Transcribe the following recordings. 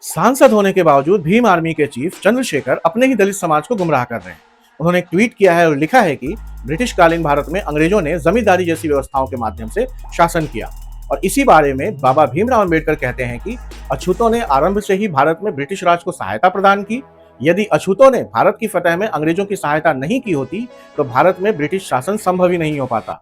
सांसद होने के बावजूद भीम आर्मी के चीफ चंद्रशेखर अपने ही दलित समाज को गुमराह कर रहे हैं। उन्होंने एक ट्वीट किया है और लिखा है कि ब्रिटिशकालीन भारत में अंग्रेजों ने जमींदारी जैसी व्यवस्थाओं के माध्यम से शासन किया। और इसी बारे में बाबा भीमराव अंबेडकर कहते हैं कि अछूतों ने आरंभ से ही भारत में ब्रिटिश राज को सहायता प्रदान की। यदि अछूतों ने भारत की फतह में अंग्रेजों की सहायता नहीं की होती तो भारत में ब्रिटिश शासन संभव ही नहीं हो पाता।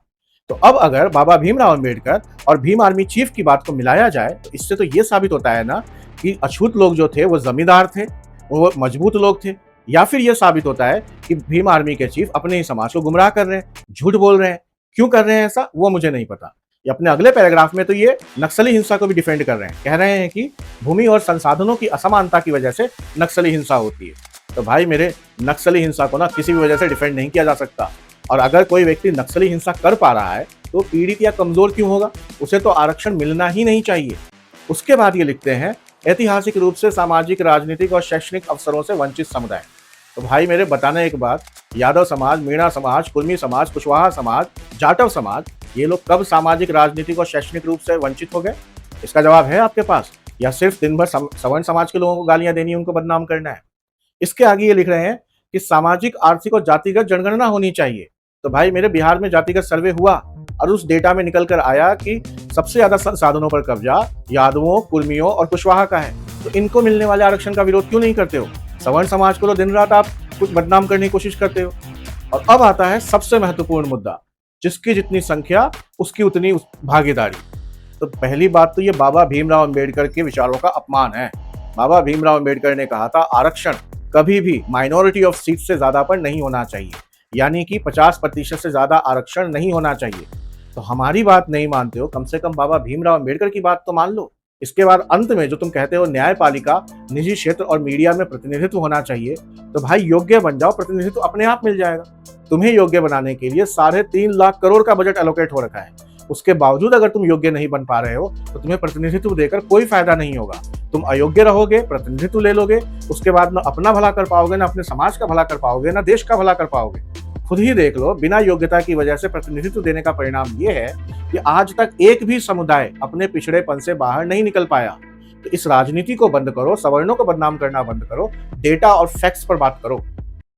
तो अब अगर बाबा भीमराव अंबेडकर और भीम आर्मी चीफ की बात को मिलाया जाए तो इससे तो ये साबित होता है ना कि अछूत लोग जो थे वो जमींदार थे, वो मजबूत लोग थे, या फिर ये साबित होता है कि भीम आर्मी के चीफ अपने ही समाज को गुमराह कर रहे हैं, झूठ बोल रहे हैं। क्यों कर रहे हैं ऐसा वो मुझे नहीं पता। ये अपने अगले पैराग्राफ में तो ये नक्सली हिंसा को भी डिफेंड कर रहे हैं, कह रहे हैं कि भूमि और संसाधनों की असमानता की वजह से नक्सली हिंसा होती है। तो भाई मेरे, नक्सली हिंसा को ना किसी भी वजह से डिफेंड नहीं किया जा सकता। और अगर कोई व्यक्ति नक्सली हिंसा कर पा रहा है तो पीड़ित या कमजोर क्यों होगा? उसे तो आरक्षण मिलना ही नहीं चाहिए। उसके बाद ये लिखते हैं, ऐतिहासिक रूप से सामाजिक, राजनीतिक और शैक्षणिक अवसरों से वंचित समुदाय। तो भाई मेरे, बताना एक बात, यादव समाज, मीणा समाज, कुर्मी समाज, कुशवाहा समाज, जाटव समाज, ये लोग कब सामाजिक, राजनीतिक और शैक्षणिक रूप से वंचित हो गए? इसका जवाब है आपके पास, या सिर्फ दिन भर सवर्ण समाज के लोगों को गालियां देनी, उनको बदनाम करना है? इसके आगे ये लिख रहे हैं कि सामाजिक, आर्थिक और जातिगत जनगणना होनी चाहिए। तो भाई मेरे, बिहार में जातिगत सर्वे हुआ और उस डेटा में निकल कर आया कि सबसे ज्यादा संसाधनों पर कब्जा यादवों, कुर्मियों और कुशवाहा का है। तो इनको मिलने वाले आरक्षण का विरोध क्यों नहीं करते हो? सवर्ण समाज को तो दिन रात आप कुछ बदनाम करने की कोशिश करते हो। और अब आता है सबसे महत्वपूर्ण मुद्दा, जिसकी जितनी संख्या उसकी उतनी भागीदारी। तो पहली बात तो ये बाबा भीमराव अंबेडकर के विचारों का अपमान है। बाबा भीमराव अंबेडकर ने कहा था आरक्षण कभी भी माइनॉरिटी ऑफ सीट से ज्यादा पर नहीं होना चाहिए, यानी कि 50% से ज्यादा आरक्षण नहीं होना चाहिए। तो हमारी बात नहीं मानते हो, कम से कम बाबा भीमराव अंबेडकर की बात तो मान लो। इसके बाद अंत में जो तुम कहते हो न्यायपालिका, निजी क्षेत्र और मीडिया में प्रतिनिधित्व होना चाहिए, तो भाई योग्य बन जाओ, प्रतिनिधित्व अपने आप मिल जाएगा। तुम्हें योग्य बनाने के लिए 3.5 लाख करोड़ का बजट एलोकेट हो रखा है। उसके बावजूद अगर तुम योग्य नहीं बन पा रहे हो तो तुम्हें प्रतिनिधित्व देकर कोई फायदा नहीं होगा। तुम अयोग्य रहोगे, प्रतिनिधित्व ले लोगे, उसके बाद न अपना भला कर पाओगे, न अपने समाज का भला कर पाओगे, न देश का भला कर पाओगे। खुद ही देख लो, बिना योग्यता की वजह से प्रतिनिधित्व देने का परिणाम ये है कि आज तक एक भी समुदाय अपने पिछड़ेपन से बाहर नहीं निकल पाया। तो इस राजनीति को बंद करो, सवर्णों को बदनाम करना बंद करो, डेटा और फैक्ट्स पर बात करो।